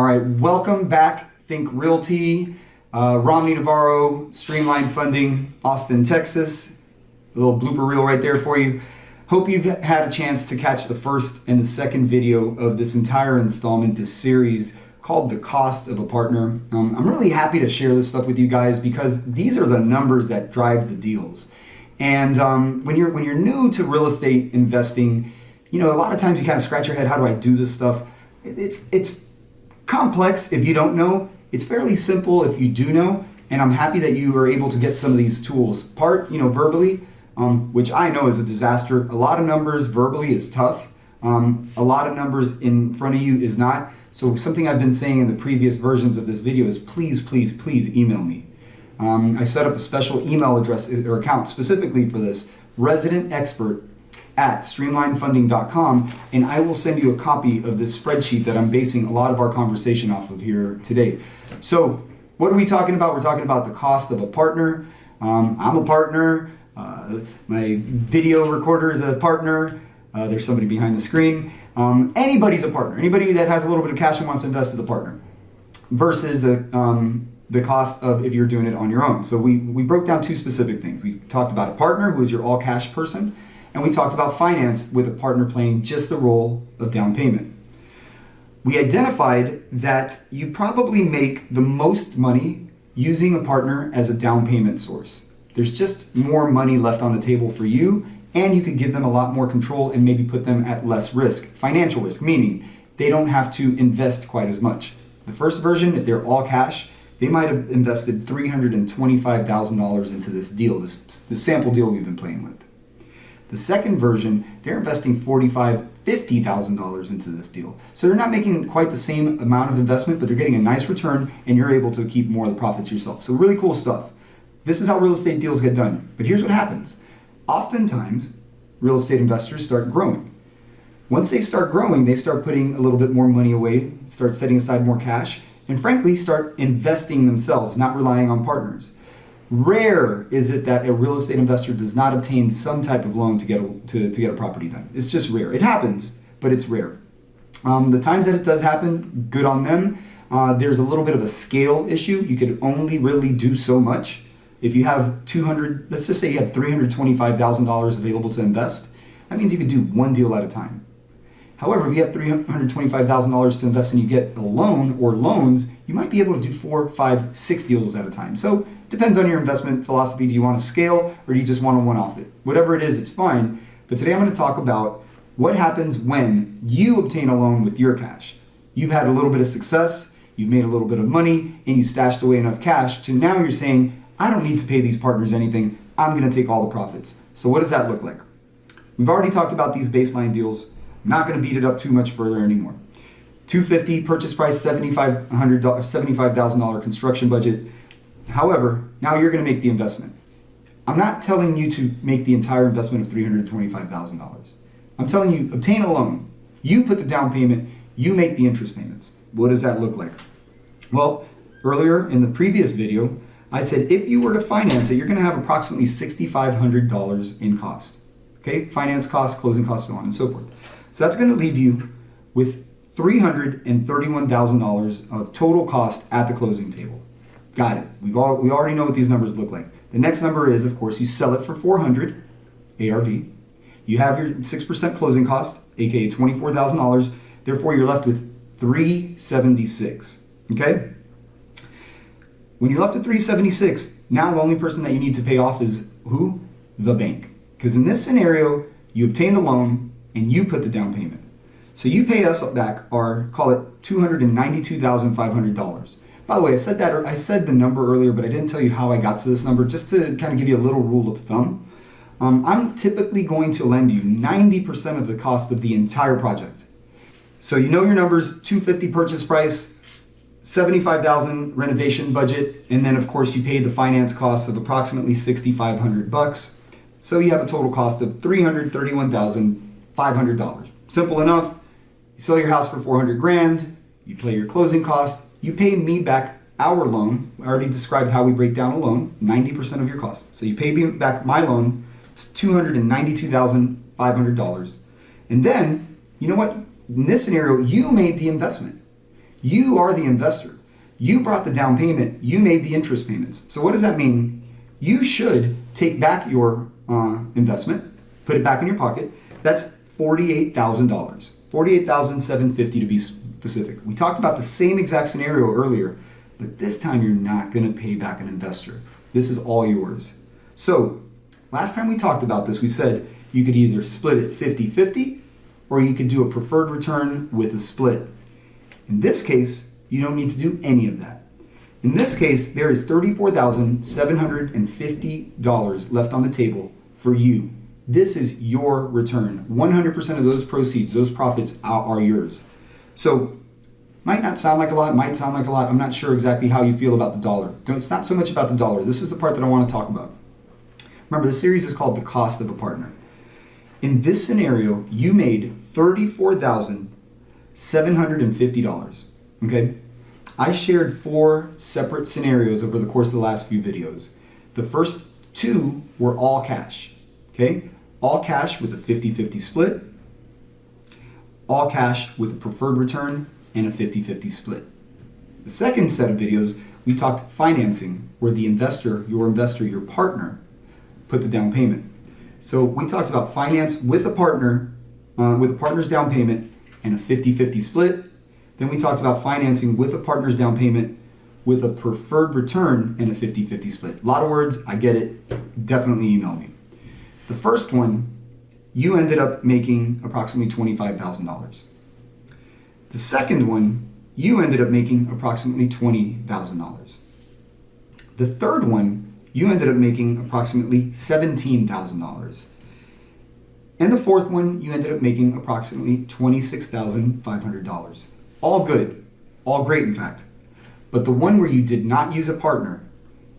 right, welcome back. Think Realty, Romney Navarro, Streamline Funding, Austin, Texas. A little blooper reel right there for you. Hope you've had a chance to catch the first and the second video of this entire installment, this series called The Cost of a Partner. I'm really happy to share this stuff with you guys because these are the numbers that drive the deals. And when you're new to real estate investing, you know, a lot of times you kind of scratch your head, how do I do this stuff? It's complex if you don't know. It's fairly simple if you do know, and I'm happy that you are able to get some of these tools. Verbally, which I know is a disaster. A lot of numbers verbally is tough. A lot of numbers in front of you is not. So something I've been saying in the previous versions of this video is please email me. I set up a special email address or account specifically for this, residentexpert@streamlinefunding.com, and I will send you a copy of this spreadsheet that I'm basing a lot of our conversation off of here today. So what are we talking about? We're talking about the cost of a partner. I'm a partner. My video recorder is a partner. There's somebody behind the screen. Anybody's a partner. Anybody that has a little bit of cash and wants to invest is a partner. Versus the cost of if you're doing it on your own. So we broke down two specific things. We talked about a partner who is your all cash person, and we talked about finance with a partner playing just the role of down payment. We identified that you probably make the most money using a partner as a down payment source. There's just more money left on the table for you, and you could give them a lot more control and maybe put them at less risk, financial risk, meaning they don't have to invest quite as much. The first version, if they're all cash, they might have invested $325,000 into this deal, the sample deal we've been playing with. The second version, they're investing $50,000 into this deal. So they're not making quite the same amount of investment, but they're getting a nice return, and you're able to keep more of the profits yourself. So really cool stuff. This is how real estate deals get done. But here's what happens. Oftentimes, real estate investors start growing. Once they start growing, they start putting a little bit more money away, start setting aside more cash, and frankly, start investing themselves, not relying on partners. Rare is it that a real estate investor does not obtain some type of loan to get a property done. It's just rare. It happens, but it's rare. The times that it does happen, good on them. There's a little bit of a scale issue. You could only really do so much. If you have let's just say you have $325,000 available to invest, that means you could do one deal at a time. However, if you have $325,000 to invest and you get a loan or loans, you might be able to do 4, 5, 6 deals at a time. So it depends on your investment philosophy. Do you want to scale or do you just want to one-off it? Whatever it is, it's fine. But today I'm going to talk about what happens when you obtain a loan with your cash. You've had a little bit of success, you've made a little bit of money, and you stashed away enough cash to now you're saying, I don't need to pay these partners anything. I'm going to take all the profits. So what does that look like? We've already talked about these baseline deals. I'm not going to beat it up too much further anymore. $250 purchase price, $75,000 construction budget. However, now you're going to make the investment. I'm not telling you to make the entire investment of $325,000. I'm telling you, obtain a loan. You put the down payment, you make the interest payments. What does that look like? Well, earlier in the previous video, I said if you were to finance it, you're going to have approximately $6,500 in cost. Okay, finance costs, closing costs, so on and so forth. So that's going to leave you with $331,000 of total cost at the closing table. Got it. We already know what these numbers look like. The next number is, of course, you sell it for $400 ARV. You have your 6% closing cost, aka $24,000. Therefore, you're left with $376. Okay. When you're left at $376, now the only person that you need to pay off is who? The bank. Because in this scenario, you obtain the loan and you put the down payment. So you pay us back our, call it $292,500. By the way, I said the number earlier, but I didn't tell you how I got to this number, just to kind of give you a little rule of thumb. I'm typically going to lend you 90% of the cost of the entire project. So you know your numbers, $250 purchase price, $75,000 renovation budget, and then of course you pay the finance cost of approximately $6,500. So you have a total cost of $331,500. Simple enough. You sell your house for $400,000. You pay your closing cost. You pay me back our loan. I already described how we break down a loan. 90% of your cost. So you pay me back my loan. It's $292,500. And then, you know what? In this scenario, you made the investment. You are the investor. You brought the down payment. You made the interest payments. So what does that mean? You should take back your investment, put it back in your pocket. That's $48,000, $48,750 to be specific. We talked about the same exact scenario earlier, but this time you're not going to pay back an investor. This is all yours. So last time we talked about this, we said you could either split it 50-50 or you could do a preferred return with a split. In this case, you don't need to do any of that. In this case, there is $34,750 left on the table for you. This is your return. 100% of those proceeds, those profits are yours. So, might not sound like a lot, might sound like a lot. I'm not sure exactly how you feel about the dollar. It's not so much about the dollar. This is the part that I want to talk about. Remember, the series is called The Cost of a Partner. In this scenario, you made $34,750, okay? I shared 4 separate scenarios over the course of the last few videos. The first 2 were all cash, okay? All cash with a 50-50 split, all cash with a preferred return, and a 50-50 split. The second set of videos, we talked financing, where the investor, your partner, put the down payment. So we talked about finance with a partner, with a partner's down payment and a 50-50 split. Then we talked about financing with a partner's down payment with a preferred return and a 50-50 split. A lot of words, I get it. Definitely email me. The first one, you ended up making approximately $25,000. The second one, you ended up making approximately $20,000. The third one, you ended up making approximately $17,000. And the fourth one, you ended up making approximately $26,500. All good, all great in fact. But the one where you did not use a partner,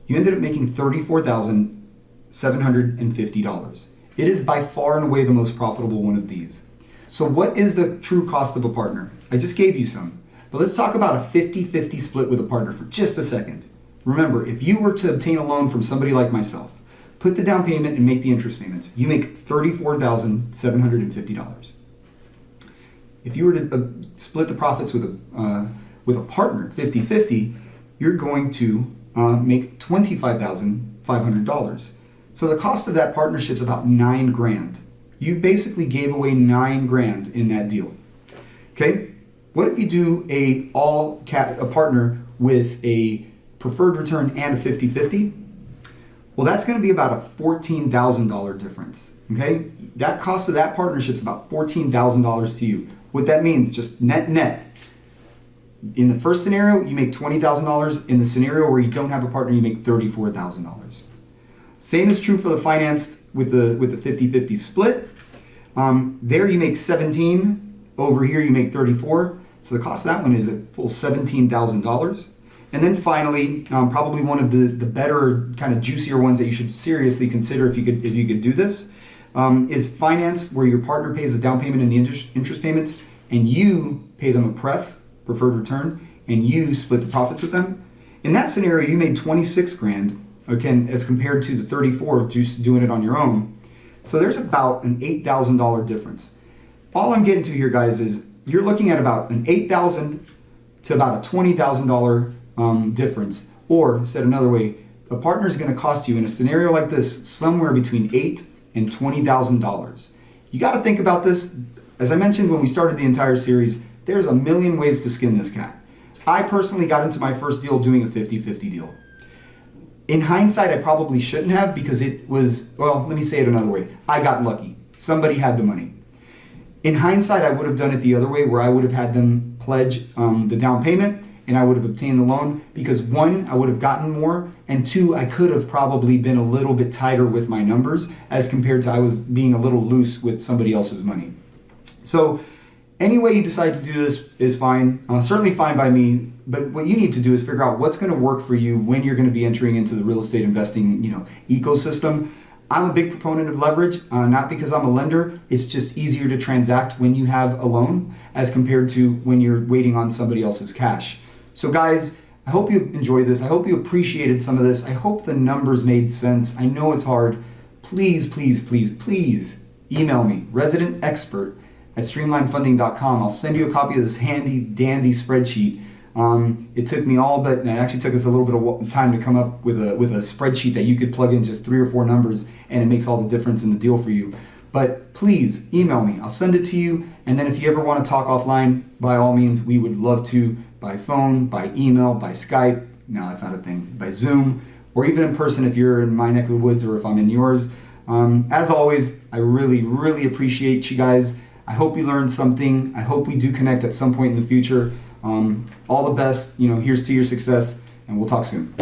you ended up making $34,750. It is by far and away the most profitable one of these. So what is the true cost of a partner? I just gave you some, but let's talk about a 50-50 split with a partner for just a second. Remember, if you were to obtain a loan from somebody like myself, put the down payment and make the interest payments, you make $34,750. If you were to split the profits with a partner, 50-50, you're going to make $25,500. So the cost of that partnership is about $9,000. You basically gave away $9,000 in that deal. Okay? What if you do a partner with a preferred return and a 50-50? Well, that's going to be about a $14,000 difference. Okay? That cost of that partnership is about $14,000 to you. What that means, just net. In the first scenario, you make $20,000. In the scenario where you don't have a partner, you make $34,000. Same is true for the financed with the 50-50 split. There you make 17. Over here you make 34. So the cost of that one is a full $17,000. And then finally, probably one of the better kind of juicier ones that you should seriously consider if you could do this, is finance, where your partner pays the down payment and the interest payments, and you pay them a preferred return, and you split the profits with them. In that scenario, you made $26,000, again, as compared to the 34 just doing it on your own. So there's about an $8,000 difference. All I'm getting to here, guys, is you're looking at about an $8,000 to about a $20,000 difference. Or, said another way, a partner is going to cost you, in a scenario like this, somewhere between $8,000 and $20,000. You got to think about this. As I mentioned when we started the entire series, there's a million ways to skin this cat. I personally got into my first deal doing a 50-50 deal. In hindsight, I probably shouldn't have, because it was, well, let me say it another way. I got lucky. Somebody had the money. In hindsight, I would have done it the other way, where I would have had them pledge the down payment, and I would have obtained the loan, because 1, I would have gotten more, and 2, I could have probably been a little bit tighter with my numbers as compared to I was being a little loose with somebody else's money. So any way you decide to do this is fine, certainly fine by me, but what you need to do is figure out what's going to work for you when you're going to be entering into the real estate investing, ecosystem. I'm a big proponent of leverage, not because I'm a lender. It's just easier to transact when you have a loan as compared to when you're waiting on somebody else's cash. So guys, I hope you enjoyed this. I hope you appreciated some of this. I hope the numbers made sense. I know it's hard. Please email me, residentexpert at streamlinefunding.com. I'll send you a copy of this handy dandy spreadsheet. It took me it actually took us a little bit of time to come up with a spreadsheet that you could plug in just 3 or 4 numbers, and it makes all the difference in the deal for you. But please email me. I'll send it to you. And then if you ever want to talk offline, by all means, we would love to, by phone, by email, by Skype. No, that's not a thing. By Zoom, or even in person if you're in my neck of the woods or if I'm in yours. As always, I really, really appreciate you guys. I hope you learned something. I hope we do connect at some point in the future. All the best. Here's to your success, and we'll talk soon.